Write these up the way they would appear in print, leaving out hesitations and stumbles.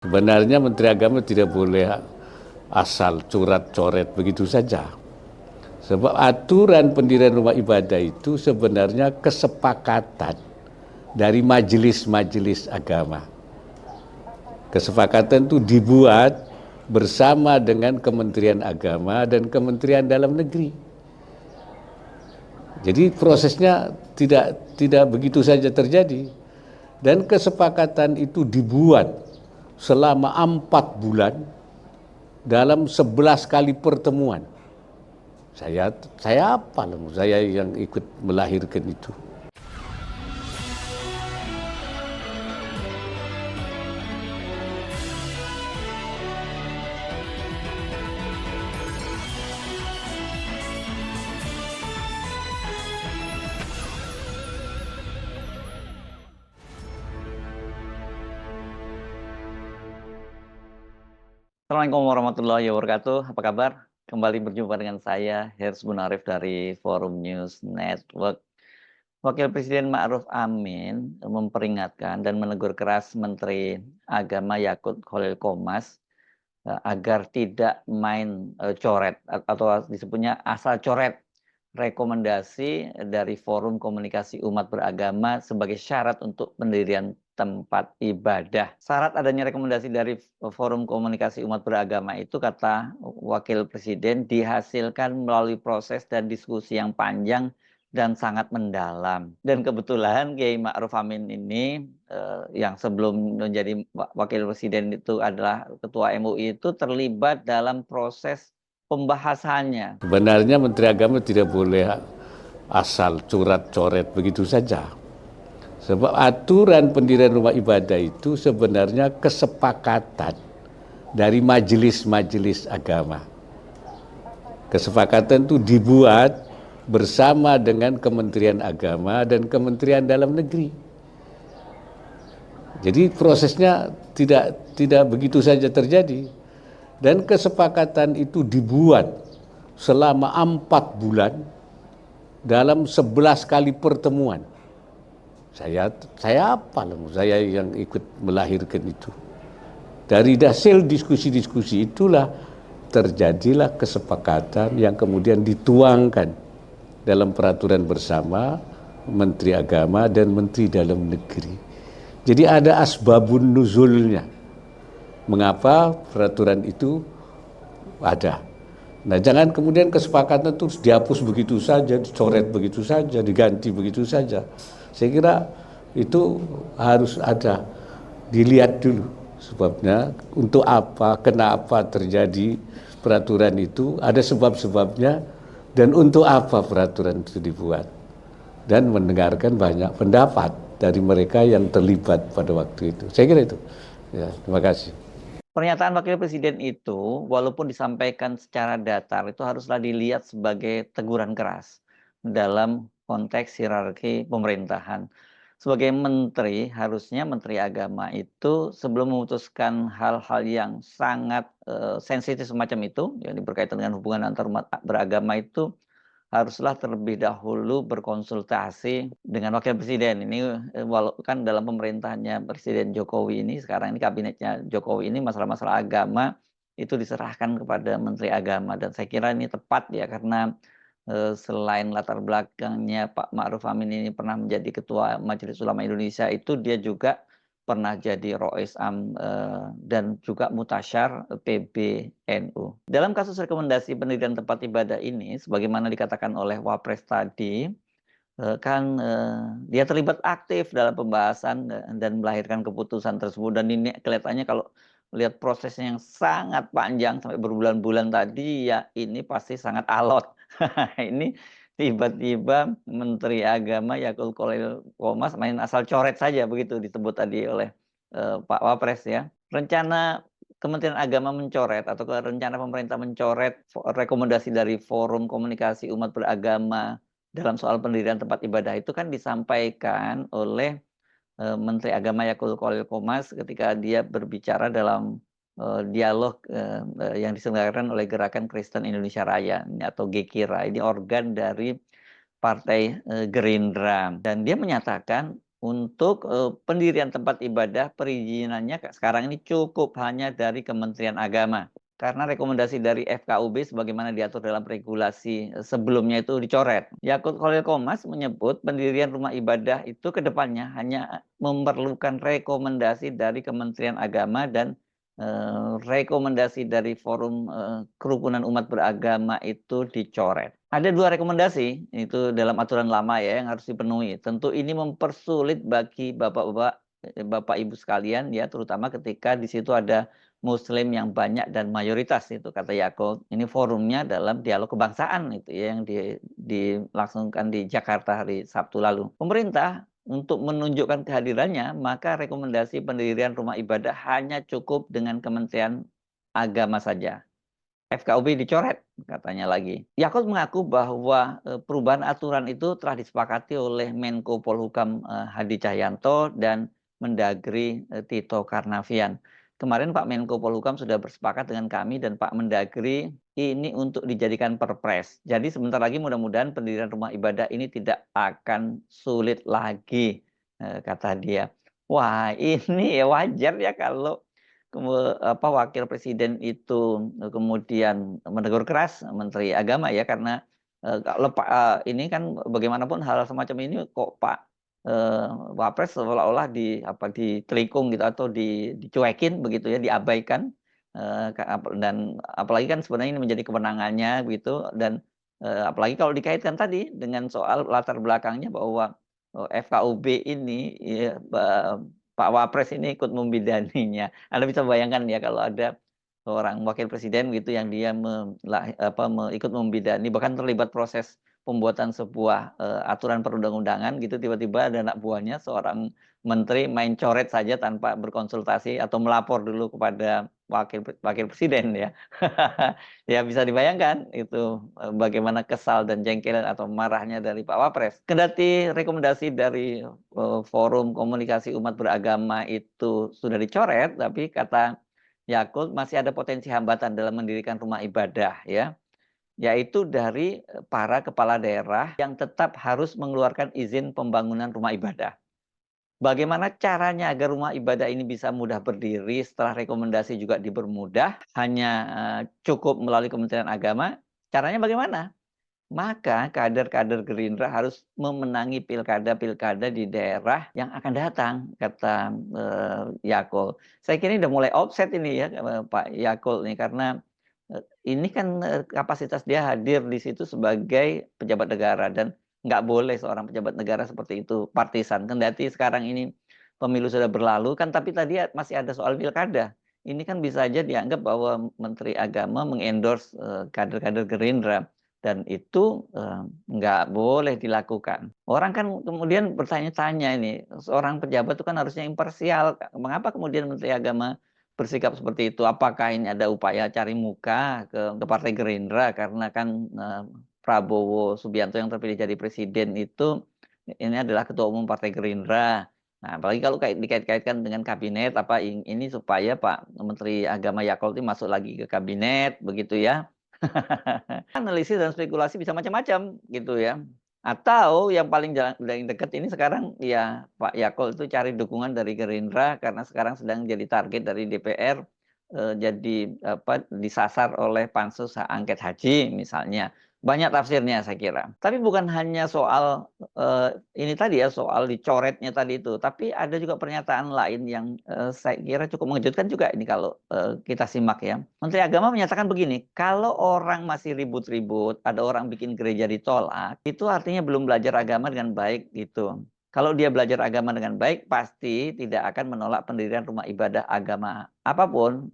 Sebenarnya Menteri Agama tidak boleh asal curat-coret begitu saja. Sebab aturan pendirian rumah ibadah itu sebenarnya kesepakatan dari majelis-majelis agama. Kesepakatan itu dibuat bersama dengan Kementerian Agama dan Kementerian Dalam Negeri. Jadi prosesnya tidak begitu saja terjadi. Dan kesepakatan itu dibuat selama 4 bulan dalam 11 kali pertemuan. Saya apa? Saya yang ikut melahirkan itu. Assalamualaikum warahmatullahi wabarakatuh. Apa kabar? Kembali berjumpa dengan saya, Hersy Bunarif dari Forum News Network. Wakil Presiden Ma'ruf Amin memperingatkan dan menegur keras Menteri Agama Yakut Khalil Qomas agar tidak main coret atau disebutnya asal coret rekomendasi dari Forum Komunikasi Umat Beragama sebagai syarat untuk pendirian tempat ibadah. Syarat adanya rekomendasi dari Forum Komunikasi Umat Beragama itu, kata Wakil Presiden, dihasilkan melalui proses dan diskusi yang panjang dan sangat mendalam. Dan kebetulan Kiai Ma'ruf Amin ini yang sebelum menjadi Wakil Presiden itu adalah Ketua MUI, itu terlibat dalam proses pembahasannya. Sebenarnya Menteri Agama tidak boleh asal curat-coret begitu saja. Sebab aturan pendirian rumah ibadah itu sebenarnya kesepakatan dari majelis-majelis agama. Kesepakatan itu dibuat bersama dengan Kementerian Agama dan Kementerian Dalam Negeri. Jadi prosesnya tidak begitu saja terjadi. Dan kesepakatan itu dibuat selama 4 bulan dalam 11 kali pertemuan. Saya apa? Saya yang ikut melahirkan itu. Dari hasil diskusi-diskusi itulah terjadilah kesepakatan yang kemudian dituangkan dalam peraturan bersama Menteri Agama dan Menteri Dalam Negeri. Jadi ada asbabun nuzulnya. Mengapa peraturan itu ada? Nah, jangan kemudian kesepakatan itu dihapus begitu saja, dicoret begitu saja, diganti begitu saja. Saya kira itu harus ada, dilihat dulu sebabnya, untuk apa, kenapa terjadi peraturan itu, ada sebab-sebabnya, dan untuk apa peraturan itu dibuat. Dan mendengarkan banyak pendapat dari mereka yang terlibat pada waktu itu. Saya kira itu. Ya, terima kasih. Pernyataan Wakil Presiden itu, walaupun disampaikan secara datar, itu haruslah dilihat sebagai teguran keras dalam konteks hierarki pemerintahan. Sebagai menteri, harusnya Menteri Agama itu sebelum memutuskan hal-hal yang sangat sensitif semacam itu, yang berkaitan dengan hubungan antar umat beragama, itu haruslah terlebih dahulu berkonsultasi dengan Wakil Presiden. Ini walaupun kan dalam pemerintahannya Presiden Jokowi ini, sekarang ini kabinetnya Jokowi ini, masalah-masalah agama itu diserahkan kepada Menteri Agama. Dan saya kira ini tepat ya, karena selain latar belakangnya Pak Ma'ruf Amin ini pernah menjadi Ketua Majelis Ulama Indonesia, itu dia juga pernah jadi Rois Am dan juga Mutasyar PBNU. Dalam kasus rekomendasi pendirian tempat ibadah ini, sebagaimana dikatakan oleh Wapres tadi, dia terlibat aktif dalam pembahasan dan melahirkan keputusan tersebut. Dan ini kelihatannya kalau lihat prosesnya yang sangat panjang sampai berbulan-bulan tadi, ya ini pasti sangat alot. Ini tiba-tiba Menteri Agama Yakut Khalil Qomas main asal coret saja, begitu disebut tadi oleh Pak Wapres ya. Rencana Kementerian Agama mencoret atau rencana pemerintah mencoret rekomendasi dari Forum Komunikasi Umat Beragama dalam soal pendirian tempat ibadah itu kan disampaikan oleh Menteri Agama Yakut Khalil Qomas ketika dia berbicara dalam dialog yang diselenggarakan oleh Gerakan Kristen Indonesia Raya atau GKIRA. Ini organ dari Partai Gerindra. Dan dia menyatakan untuk pendirian tempat ibadah, perizinannya sekarang ini cukup hanya dari Kementerian Agama. Karena rekomendasi dari FKUB sebagaimana diatur dalam regulasi sebelumnya itu dicoret. Yakut Khalil Qomas menyebut pendirian rumah ibadah itu ke depannya hanya memerlukan rekomendasi dari Kementerian Agama dan rekomendasi dari Forum Kerukunan Umat Beragama itu dicoret. Ada 2 rekomendasi itu dalam aturan lama ya yang harus dipenuhi. Tentu ini mempersulit bagi bapak-bapak, bapak ibu sekalian ya, terutama ketika di situ ada Muslim yang banyak dan mayoritas itu kata Yakult. Ini forumnya dalam dialog kebangsaan itu ya yang dilangsungkan di Jakarta hari Sabtu lalu. Pemerintah untuk menunjukkan kehadirannya, maka rekomendasi pendirian rumah ibadah hanya cukup dengan Kementerian Agama saja. FKUB dicoret katanya lagi. Yakult mengaku bahwa perubahan aturan itu telah disepakati oleh Menko Polhukam Hadi Cahyanto dan Mendagri Tito Karnavian. Kemarin Pak Menko Polhukam sudah bersepakat dengan kami dan Pak Mendagri ini untuk dijadikan perpres. Jadi sebentar lagi mudah-mudahan pendirian rumah ibadah ini tidak akan sulit lagi, kata dia. Wah, ini ya wajar ya kalau Wakil Presiden itu kemudian menegur keras Menteri Agama ya karena ini kan bagaimanapun hal semacam ini kok Pak Wapres seolah-olah ditelikung gitu atau dicuekin begitu ya, diabaikan dan apalagi kan sebenarnya ini menjadi kewenangannya gitu dan apalagi kalau dikaitkan tadi dengan soal latar belakangnya bahwa FKUB ini ya, Pak Wapres ini ikut membidaninya. Anda bisa bayangkan ya kalau ada seorang wakil presiden gitu yang dia ikut membidani bahkan terlibat proses pembuatan sebuah aturan perundang-undangan gitu tiba-tiba ada anak buahnya seorang menteri main coret saja tanpa berkonsultasi atau melapor dulu kepada wakil presiden ya. Ya bisa dibayangkan itu bagaimana kesal dan jengkel atau marahnya dari Pak Wapres. Kendati rekomendasi dari Forum Komunikasi Umat Beragama itu sudah dicoret, tapi kata Yakult masih ada potensi hambatan dalam mendirikan rumah ibadah ya, yaitu dari para kepala daerah yang tetap harus mengeluarkan izin pembangunan rumah ibadah. Bagaimana caranya agar rumah ibadah ini bisa mudah berdiri setelah rekomendasi juga dipermudah, hanya cukup melalui Kementerian Agama, caranya bagaimana? Maka kader-kader Gerindra harus memenangi pilkada-pilkada di daerah yang akan datang, kata Yakult. Saya kira ini udah mulai offset ini ya Pak Yakult nih karena ini kan kapasitas dia hadir di situ sebagai pejabat negara dan nggak boleh seorang pejabat negara seperti itu partisan. Kendati sekarang ini pemilu sudah berlalu kan, tapi tadi masih ada soal pilkada. Ini kan bisa aja dianggap bahwa Menteri Agama mengendorse kader-kader Gerindra dan itu nggak boleh dilakukan. Orang kan kemudian bertanya-tanya ini, seorang pejabat itu kan harusnya imparsial. Mengapa kemudian Menteri Agama bersikap seperti itu? Apakah ini ada upaya cari muka ke Partai Gerindra karena kan Prabowo Subianto yang terpilih jadi presiden itu ini adalah ketua umum Partai Gerindra. Nah, apalagi kalau dikait-kaitkan dengan kabinet ini supaya Pak Menteri Agama Yakult ini masuk lagi ke kabinet begitu ya. Analisis dan spekulasi bisa macam-macam gitu ya. Atau yang paling dekat ini sekarang ya Pak Yakult itu cari dukungan dari Gerindra karena sekarang sedang jadi target dari DPR jadi disasar oleh pansus hak angket haji misalnya. Banyak tafsirnya saya kira. Tapi bukan hanya soal ini tadi ya, soal dicoretnya tadi itu, tapi ada juga pernyataan lain yang saya kira cukup mengejutkan juga ini kalau kita simak ya. Menteri Agama menyatakan begini, kalau orang masih ribut-ribut, ada orang bikin gereja ditolak, itu artinya belum belajar agama dengan baik gitu. Kalau dia belajar agama dengan baik, pasti tidak akan menolak pendirian rumah ibadah agama apapun.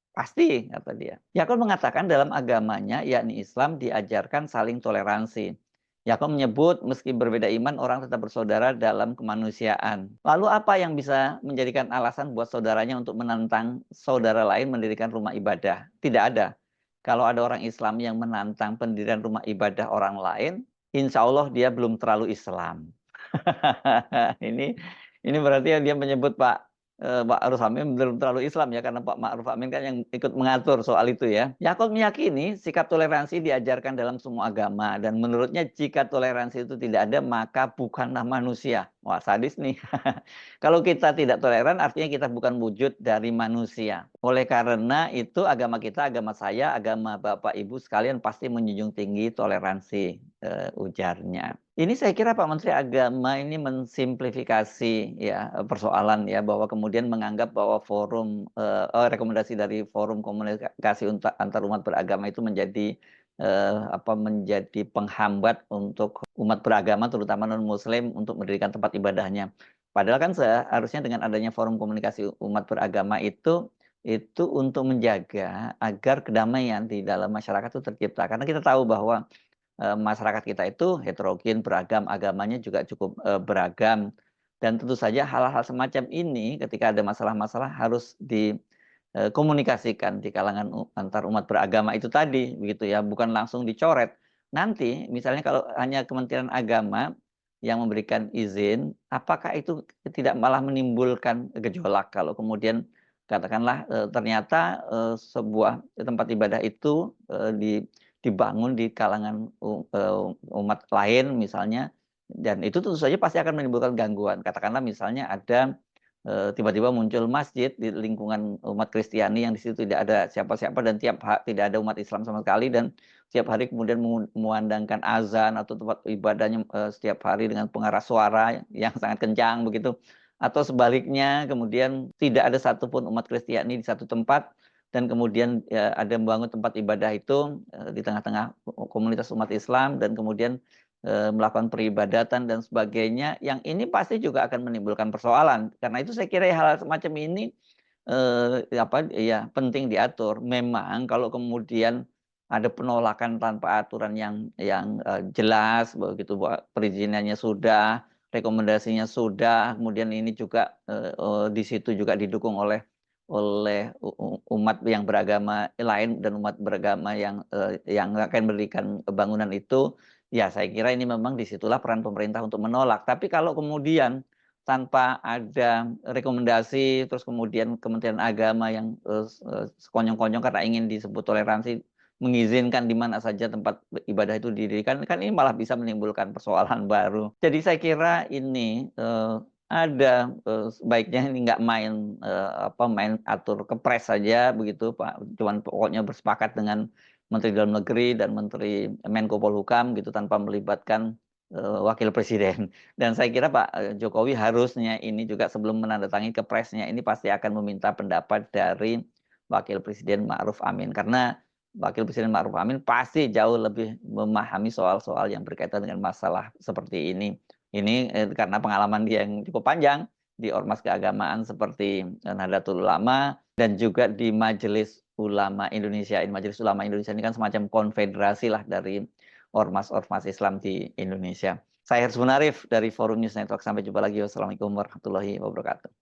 Pasti, kata dia. Yakub mengatakan dalam agamanya, yakni Islam, diajarkan saling toleransi. Yakub menyebut meski berbeda iman, orang tetap bersaudara dalam kemanusiaan. Lalu apa yang bisa menjadikan alasan buat saudaranya untuk menantang saudara lain mendirikan rumah ibadah? Tidak ada. Kalau ada orang Islam yang menantang pendirian rumah ibadah orang lain, insya Allah dia belum terlalu Islam. Ini berarti dia menyebut Pak Pak Ma'ruf Amin belum terlalu Islam ya, karena Pak Ma'ruf Amin kan yang ikut mengatur soal itu ya. Yaakov meyakini sikap toleransi diajarkan dalam semua agama dan menurutnya jika toleransi itu tidak ada maka bukanlah manusia. Wah, sadis nih. Kalau kita tidak toleran artinya kita bukan wujud dari manusia. Oleh karena itu agama kita, agama saya, agama Bapak Ibu sekalian pasti menjunjung tinggi toleransi, ujarnya. Ini saya kira Pak Menteri Agama ini mensimplifikasi ya persoalan ya, bahwa kemudian menganggap bahwa rekomendasi dari forum komunikasi antar umat beragama itu menjadi menjadi penghambat untuk umat beragama terutama non muslim untuk mendirikan tempat ibadahnya. Padahal kan seharusnya dengan adanya forum komunikasi umat beragama itu untuk menjaga agar kedamaian di dalam masyarakat itu tercipta. Karena kita tahu bahwa masyarakat kita itu heterogen, beragam, agamanya juga cukup beragam. Dan tentu saja hal-hal semacam ini ketika ada masalah-masalah harus dikomunikasikan di kalangan antar umat beragama itu tadi, begitu ya, bukan langsung dicoret. Nanti misalnya kalau hanya Kementerian Agama yang memberikan izin, apakah itu tidak malah menimbulkan gejolak kalau kemudian katakanlah ternyata sebuah tempat ibadah itu dibangun di kalangan umat lain misalnya, dan itu tentu saja pasti akan menimbulkan gangguan. Katakanlah misalnya ada tiba-tiba muncul masjid di lingkungan umat Kristiani yang di situ tidak ada siapa-siapa dan tidak ada umat Islam sama sekali, dan setiap hari kemudian mengumandangkan azan atau tempat ibadahnya setiap hari dengan pengeras suara yang sangat kencang begitu. Atau sebaliknya kemudian tidak ada satupun umat Kristiani di satu tempat dan kemudian ya, ada membangun tempat ibadah itu di tengah-tengah komunitas umat Islam dan kemudian melakukan peribadatan dan sebagainya, yang ini pasti juga akan menimbulkan persoalan. Karena itu saya kira hal semacam ini penting diatur. Memang kalau kemudian ada penolakan tanpa aturan yang jelas, begitu perizinannya sudah, rekomendasinya sudah, kemudian ini juga di situ juga didukung oleh umat yang beragama lain dan umat beragama yang akan mendirikan bangunan itu, ya saya kira ini memang disitulah peran pemerintah untuk menolak. Tapi kalau kemudian tanpa ada rekomendasi, terus kemudian Kementerian Agama yang sekonyong-konyong karena ingin disebut toleransi mengizinkan di mana saja tempat ibadah itu didirikan, kan ini malah bisa menimbulkan persoalan baru. Jadi saya kira ini ada sebaiknya ini nggak main atur kepres saja begitu Pak, cuman pokoknya bersepakat dengan Menteri Dalam Negeri dan Menteri Menko Polhukam gitu tanpa melibatkan Wakil Presiden. Dan saya kira Pak Jokowi harusnya ini juga sebelum menandatangani kepresnya ini pasti akan meminta pendapat dari Wakil Presiden Ma'ruf Amin, karena Wakil Presiden Ma'ruf Amin pasti jauh lebih memahami soal-soal yang berkaitan dengan masalah seperti ini. Ini karena pengalaman dia yang cukup panjang di ormas keagamaan seperti Nahdlatul Ulama dan juga di Majelis Ulama Indonesia. Majelis Ulama Indonesia ini kan semacam konfederasi lah dari ormas-ormas Islam di Indonesia. Saya Hersmunarif dari Forum News Network. Sampai jumpa lagi. Wassalamualaikum warahmatullahi wabarakatuh.